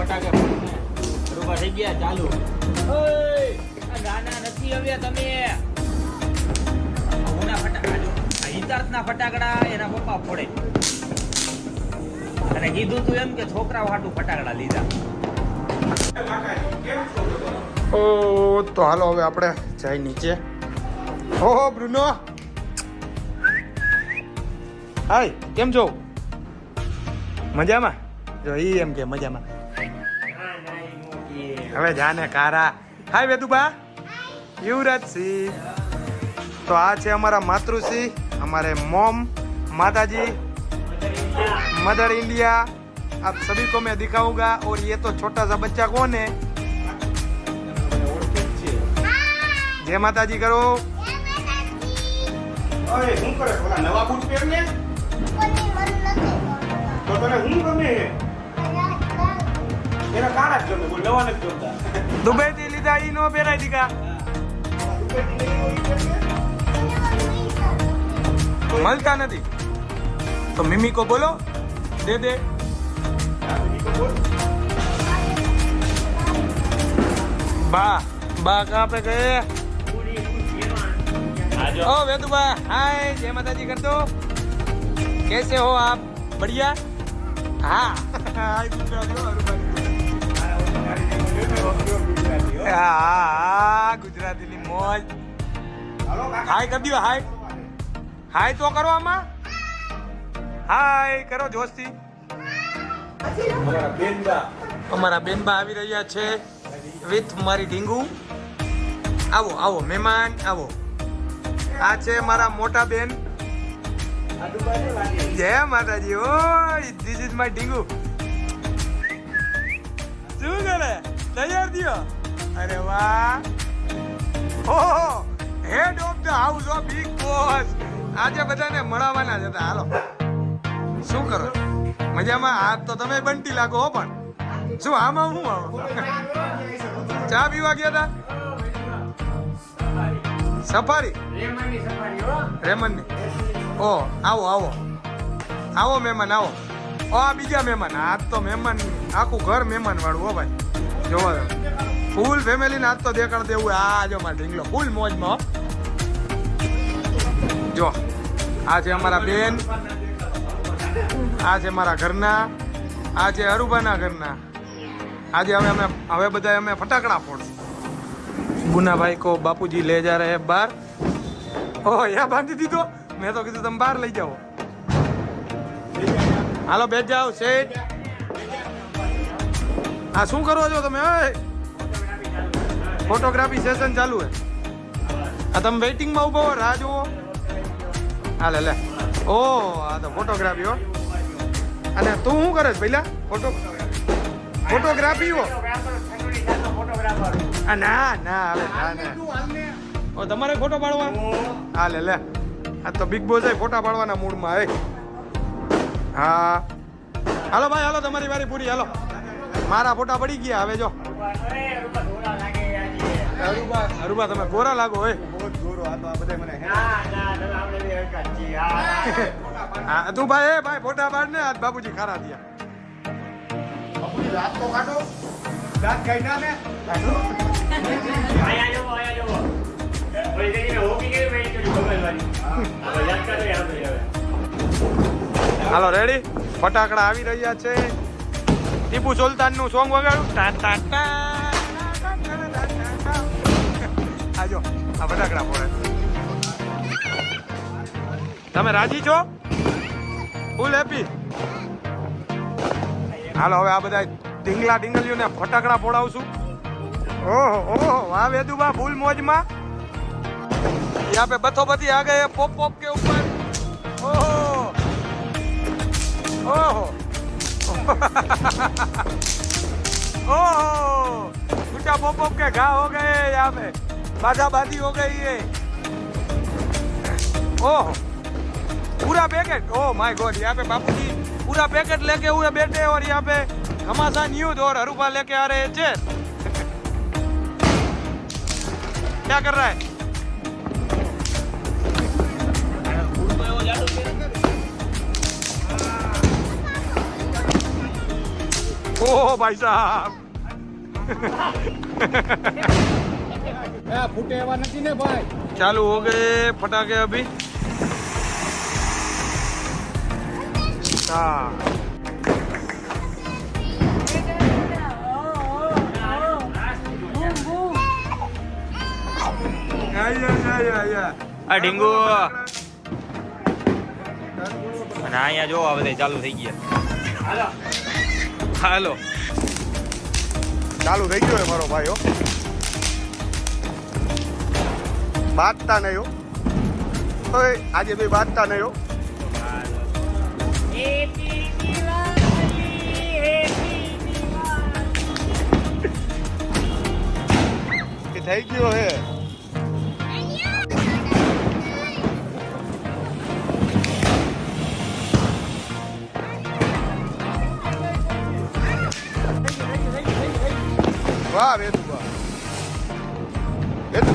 ફટાકે રૂપા થઈ ગયા ચાલુ. નાના નથી આવ્યા તમે. ઓના ફટાકડા જો હિતાર્થના ફટાકડા એના પપ્પા ફોડે અને કીધું તું એમ કે છોકરાઓ હાટું ફટાકડા લીધા. ઓ તો હાલો હવે આપણે જાય નીચે. ઓહો બ્રુનો, હાય કેમ છો? મજામાં? જો ઈ એમ કે મજામાં. હવે જાને કારા. હાય વેદુબા. યુવરાજસિંહ. તો આ છે અમારા માતૃશ્રી, हमारे मॉम, माताजी, मदर इंडिया. आप सभी को मैं दिखाऊंगा. और ये तो छोटा सा बच्चा कौन है? जय माताजी करो. અરે હું કરે ઓલા નવા બૂટ પહેરને તો તને હું ગમે હે એના કાળા જ ગમે કોઈ નવા નથી ગમતા. दुबई થી લીધા ઈ નો પહેરાય દીકા. મળતા નથી તો મિમી કો બોલો દે દે. બા બા કहाँ पे गए? ओ वेदुबा हाय, जय माताजी कर दो. कैसे हो आप? बढ़िया. हाँ हाय ગુજરાતીની મોજ. હાય કરી દો. હાય હાય તો કરો આમાં. હાય કરો જોશથી. અમારા બેનબા આવી રહ્યા છે વિથ મારી ઢીંગુ. આવો આવો મહેમાન આવો. આ છે મારા મોટા બેન. જય માતાજી. ઓ ધીસ ઇઝ માય ઢીંગુ. શું કરે? તૈયાર થયો? અરે વાહ. ઓહો head of the house of Bigg Boss. આજે બધાને મળવાના જ હતા. હાલો શું કરો? મજામાં? આ તો તમે બંટી લાગો હો. પણ શું આમાં હું આવો ચા પીવા ગયા હતા? સફારી રેમનની. ઓ આવો આવો આવો મહેમાન આવો. ઓ આ બીજા મહેમાન. આ તો મહેમાન આખું ઘર મહેમાન વાળું હો ભાઈ. જોવા ફૂલ ફેમિલી ને આજ તો દેખાડ દેવું. આ જો મારા ઢીંગલો ફૂલ મોજમાં. જો આ છે અમારા બેન, આ છે મારા ઘરના, આ છે અરુબાના ઘરના. આજે હવે બધા અમે ફટાકડા ફોડશું. ગુના ભાઈ કો બાપુજી લે જા રહે બહાર. ઓહ યા બાંધી દીધો. મેં તો કીધું તમે બહાર લઈ જાઓ. હાલો બેઠ જાઓ શેઠ. આ શું કરો છો તમે? ફોટોગ્રાફી સેશન ચાલુ હે. આ તમે વેઇટિંગમાં ઉભો હો, રાહ જુઓ. હાલે લે. ઓ આ તો ફોટોગ્રાફી હો. અને તું શું કરે પહેલા? ફોટોગ્રાફી હો. આ ના ના હવે ઓ તમારે ફોટો પાડવા? હાલે લે. આ તો બિગ બોસ ફોટા પાડવાના મૂડમાં હે. હા હાલો ભાઈ હાલો, તમારી વારી પૂરી. હાલો મારા ફોટા પડી ગયા. હવે જો અરુબા તમે ગોરા લાગો હોય. હા તું ભાઈ ભાઈ ફોટા પાડ ને. આજ બાપુજી ખારા થયા. રાત તો કાઢો દાંત ખાઈ ના ને હાલો રેડી. ફટાકડા આવી રહ્યા છે. ટીપુ સુલતાન નું સોંગ વગાડું. આજો આ ફટાકડા ફોડે. તમે રાજી છો? ફૂલ હેપી? હાલો હવે આ બધા ઢીંગલા ઢીંગલીઓને ફટાકડા ફોડાવશું. ઓહો ઓહો વાહ વેદુબા ફૂલ મોજમાં. यहाँ पे बथो बथी आ गए पॉप पॉप के ऊपर. ओहो ओहो ओहो टूटा पॉप पॉप के घा हो गए. यहाँ पे बाधा बाधी हो गई है. ओह पूरा पैकेट. Oh my God. यहाँ पे बापूजी पूरा पैकेट लेके हुए बैठे और यहाँ पे घमासान न्यूज और हरूपा लेके आ रहे हैं चेयर. क्या कर रहा है? ઓહ ભાઈ સાહેબ ફૂટે એવા નથી ને ભાઈ. चालू हो गए पटाखे अभी हाँ આ ઢીંગુ અને અહીંયા જો આ બધા ચાલુ થઈ ગયા. હાલો ચાલુ થઈ ગયો હે મારો ભાઈ હો. બાંધતા નહીં હો. ઓય આજે ભાઈ બાંધતા નહીં હો. એ થઈ ગયો હે. વાહ વેદુ વાહ વેદુ.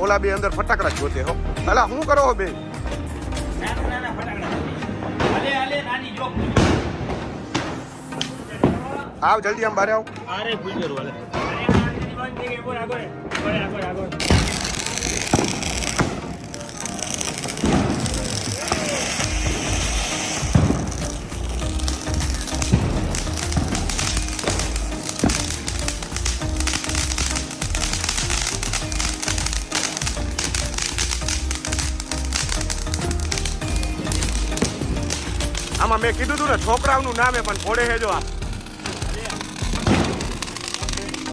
ઓલા બે અંદર ફટાકડા જોતે હો. અલા શું કરો હો બે? આવ જલ્દી આમ બારે આવ. આમાં મેં કીધું તું ને છોકરાઓનું નામ હે પણ ઘોડે હે જો આ